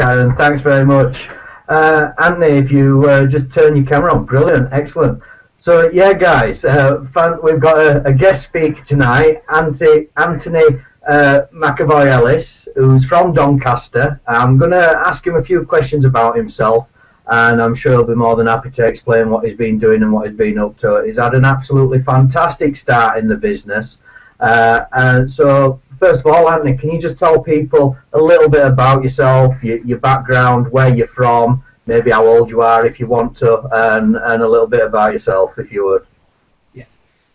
Karen. Thanks very much. Anthony, if you just turn your camera on. Brilliant. Excellent. So, yeah, guys, we've got a guest speaker tonight, Anthony McAvoy Ellis, who's from Doncaster. I'm going to ask him a few questions about himself, and I'm sure he'll be more than happy to explain what he's been doing and what he's been up to. He's had an absolutely fantastic start in the business. And so, first of all, Anthony, can you just tell people a little bit about yourself, your background, where you're from, maybe how old you are if you want to, and a little bit about yourself, if you would. Yeah.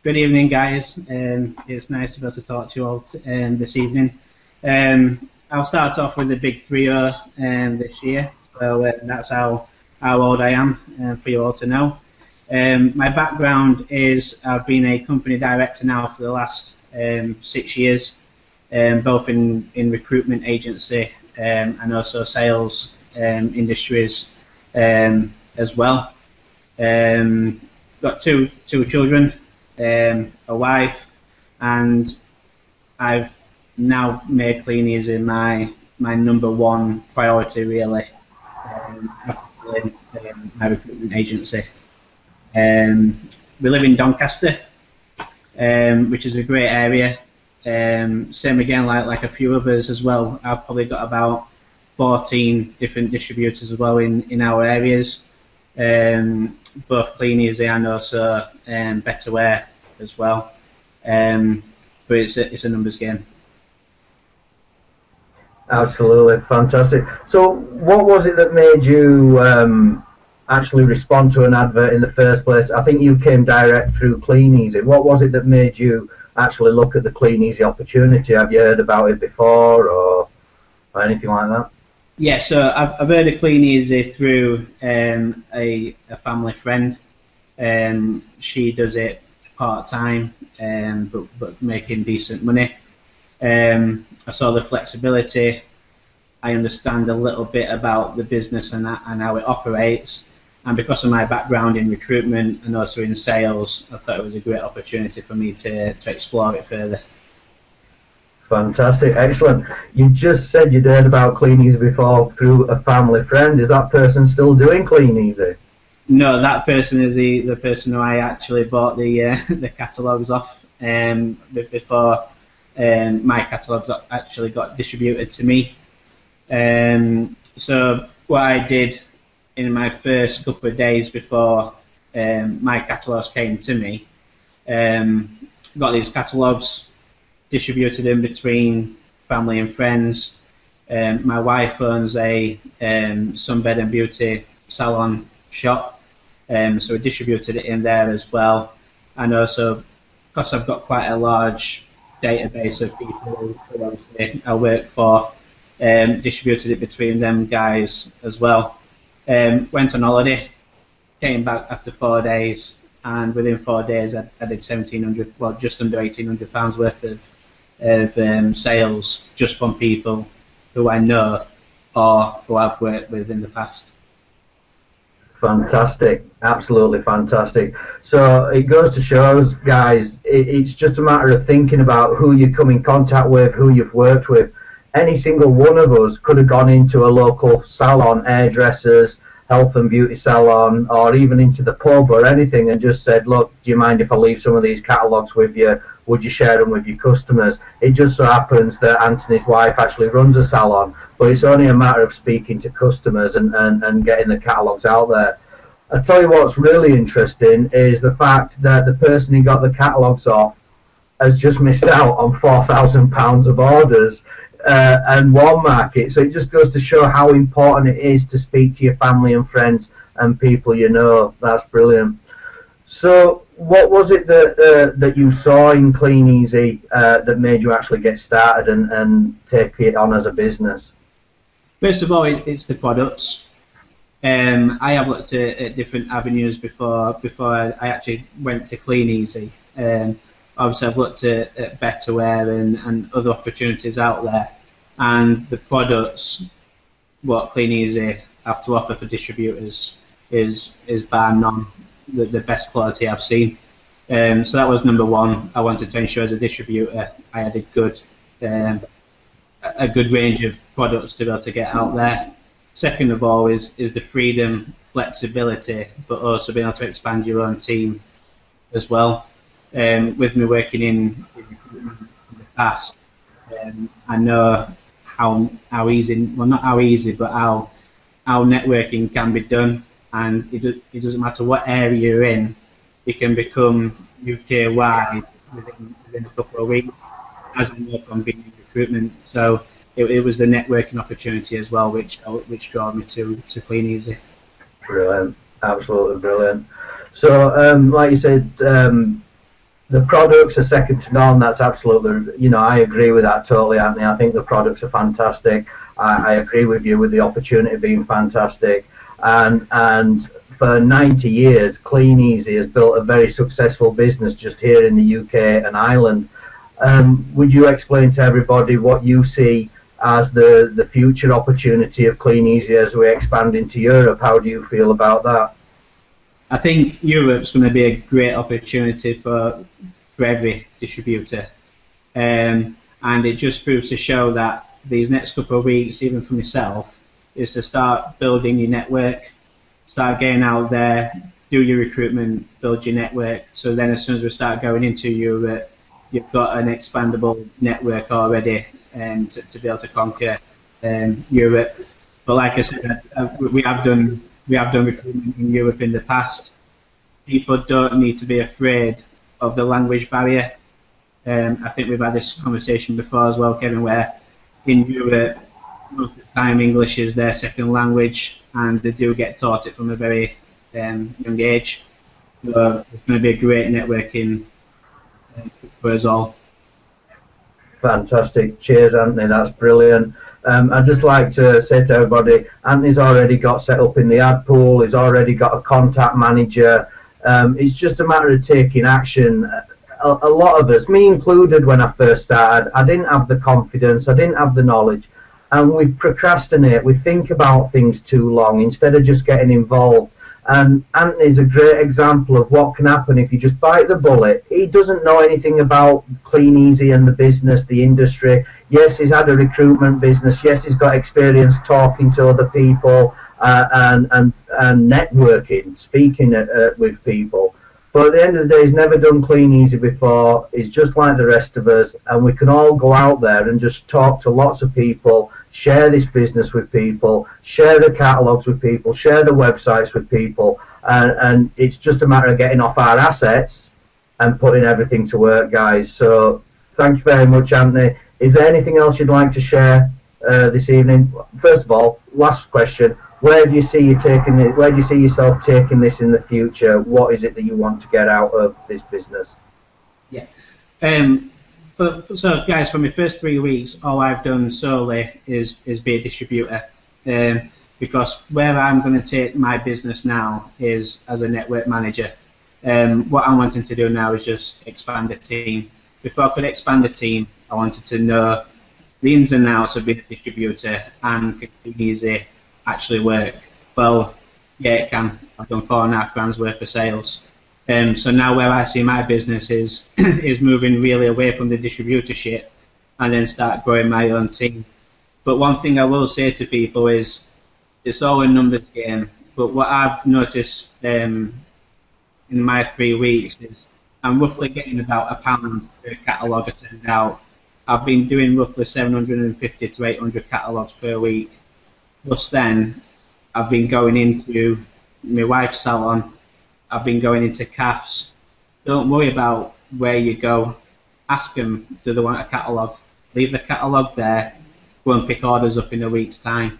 Good evening, guys. It's nice to be able to talk to you all this evening. I'll start off with the big 3-0 this year. So that's how old I am, for you all to know. My background is I've been a company director now for the last 6 years, both in recruitment agency and also sales industries as well. Got two children, a wife, and I've now made Kleeneze my #1 priority, really, after my recruitment agency. We live in Doncaster, which is a great area. Same again, like a few others as well. I've probably got about 14 different distributors as well in our areas, both Kleeneze and also Betterware as well. But it's a numbers game. Absolutely fantastic. So, what was it that made you actually respond to an advert in the first place? I think you came direct through Kleeneze. What was it that made you actually look at the Kleeneze opportunity? Have you heard about it before, or anything like that? Yeah, so I've heard of Kleeneze through a family friend. She does it part-time, but making decent money. I saw the flexibility. I understand a little bit about the business and how it operates. And because of my background in recruitment and also in sales, I thought it was a great opportunity for me to explore it further. Fantastic, excellent. You just said you'd heard about Kleeneze before through a family friend. Is that person still doing Kleeneze? No, that person is the person who I actually bought the catalogues off before my catalogues actually got distributed to me. So what I did in my first couple of days before my catalogues came to me, got these catalogues, distributed them between family and friends. My wife owns a sunbed and beauty salon shop, so we distributed it in there as well. And also, because I've got quite a large database of people who obviously I work for, distributed it between them guys as well. Went on holiday, came back after 4 days, and within 4 days I did 1,700, well, just under £1,800 worth of sales just from people who I know or who I've worked with in the past. Fantastic, absolutely fantastic. So it goes to show, guys, it's just a matter of thinking about who you come in contact with, who you've worked with. Any single one of us could have gone into a local salon, hairdressers, health and beauty salon, or even into the pub or anything, and just said, look, do you mind if I leave some of these catalogues with you? Would you share them with your customers? It just so happens that Anthony's wife actually runs a salon, but it's only a matter of speaking to customers and getting the catalogues out there. I tell you what's really interesting is the fact that the person who got the catalogues off has just missed out on £4,000 of orders and one market. So it just goes to show how important it is to speak to your family and friends and people you know. That's brilliant. So what was it that you saw in Kleeneze that made you actually get started and take it on as a business? First of all, it's the products. I have looked at different avenues before I actually went to Kleeneze. Obviously, I've looked at Betterware and other opportunities out there, and the products, what Kleeneze have to offer for distributors is bar none the best quality I've seen. So that was number one. I wanted to ensure as a distributor I had a good range of products to be able to get out there. Second of all is the freedom, flexibility, but also being able to expand your own team as well. With me working in recruitment in the past, I know how easy, well not how easy, but how networking can be done, and it doesn't matter what area you're in, you can become UK wide within a couple of weeks, as I know from being in recruitment. So it was the networking opportunity as well, which drove me to Kleeneze. Brilliant, absolutely brilliant. So, like you said, the products are second to none. That's absolutely, I agree with that totally, Anthony. I think the products are fantastic. I agree with you with the opportunity being fantastic. And for 90 years, Kleeneze has built a very successful business just here in the UK and Ireland. Would you explain to everybody what you see as the future opportunity of Kleeneze as we expand into Europe? How do you feel about that? I think Europe's going to be a great opportunity for every distributor, and it just proves to show that these next couple of weeks, even for myself, is to start building your network, start getting out there, do your recruitment, build your network, so then as soon as we start going into Europe, you've got an expandable network already to be able to conquer Europe. But like I said, we have done recruitment in Europe in the past. People don't need to be afraid of the language barrier. I think we've had this conversation before as well, Kevin, where in Europe, most of the time English is their second language, and they do get taught it from a very young age. So it's going to be a great networking for us all. Fantastic. Cheers, Anthony. That's brilliant. I'd just like to say to everybody, Anthony's already got set up in the ad pool. He's already got a contact manager. It's just a matter of taking action. A lot of us, me included, when I first started, I didn't have the confidence, I didn't have the knowledge, and we procrastinate. We think about things too long instead of just getting involved. And Anthony's a great example of what can happen if you just bite the bullet. He doesn't know anything about Kleeneze and the business, the industry. Yes, he's had a recruitment business. Yes, he's got experience talking to other people and networking, speaking with people. But at the end of the day, he's never done Kleeneze before. He's just like the rest of us, and we can all go out there and just talk to lots of people, share this business with people, share the catalogues with people, share the websites with people, and it's just a matter of getting off our assets and putting everything to work, guys. So thank you very much, Anthony. Is there anything else you'd like to share this evening? First of all, last question. Where do you see yourself taking this in the future? What is it that you want to get out of this business? Yeah. So guys, for my first 3 weeks, all I've done solely is be a distributor, because where I'm going to take my business now is as a network manager. What I'm wanting to do now is just expand the team. Before I could expand the team, I wanted to know the ins and outs of being a distributor, and could it be easy actually work. Well, yeah, it can. I've done £4.5 grand worth of sales. So now where I see my business is moving really away from the distributorship and then start growing my own team. But one thing I will say to people is it's all a numbers game. But what I've noticed in my 3 weeks is I'm roughly getting about £1 per catalogue I send out. I've been doing roughly 750 to 800 catalogues per week. Plus then, I've been going into my wife's salon, I've been going into CAFs. Don't worry about where you go. Ask them, do they want a catalogue? Leave the catalogue there, go and pick orders up in a week's time.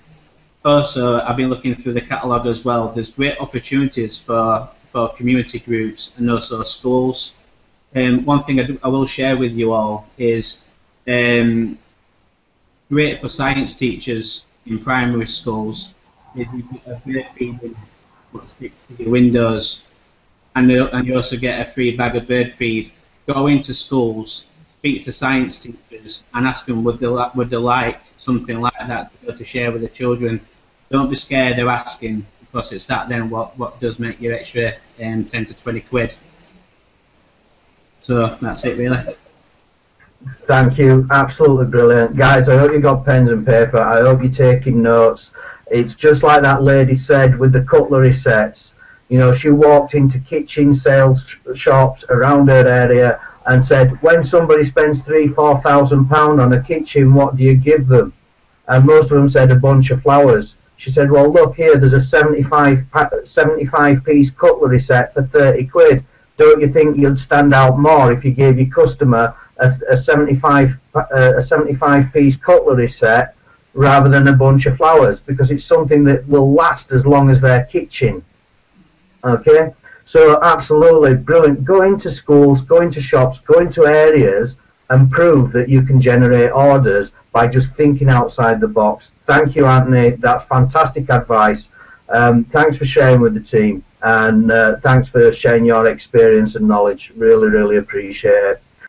Also, I've been looking through the catalogue as well. There's great opportunities for community groups and also schools. One thing I will share with you all is great for science teachers in primary schools is you get a great feed what sticks to your windows, and you also get a free bag of bird feed. Go into schools, speak to science teachers, and ask them would they like something like that to share with the children. Don't be scared of asking, because it's that then what does make you extra 10 to 20 quid. So that's it really. Thank you. Absolutely brilliant. Guys, I hope you got pens and paper. I hope you're taking notes. It's just like that lady said with the cutlery sets. You know, she walked into kitchen sales shops around her area and said, when somebody spends £3,000-4,000 on a kitchen, what do you give them? And most of them said a bunch of flowers. She said, well, look here, there's a 75-piece cutlery set for 30 quid. Don't you think you'd stand out more if you gave your customer a 75-piece cutlery set rather than a bunch of flowers? Because it's something that will last as long as their kitchen. Okay, so absolutely brilliant. Go into schools, go into shops, go into areas and prove that you can generate orders by just thinking outside the box. Thank you, Anthony. That's fantastic advice. Thanks for sharing with the team, and thanks for sharing your experience and knowledge. Really, really appreciate it.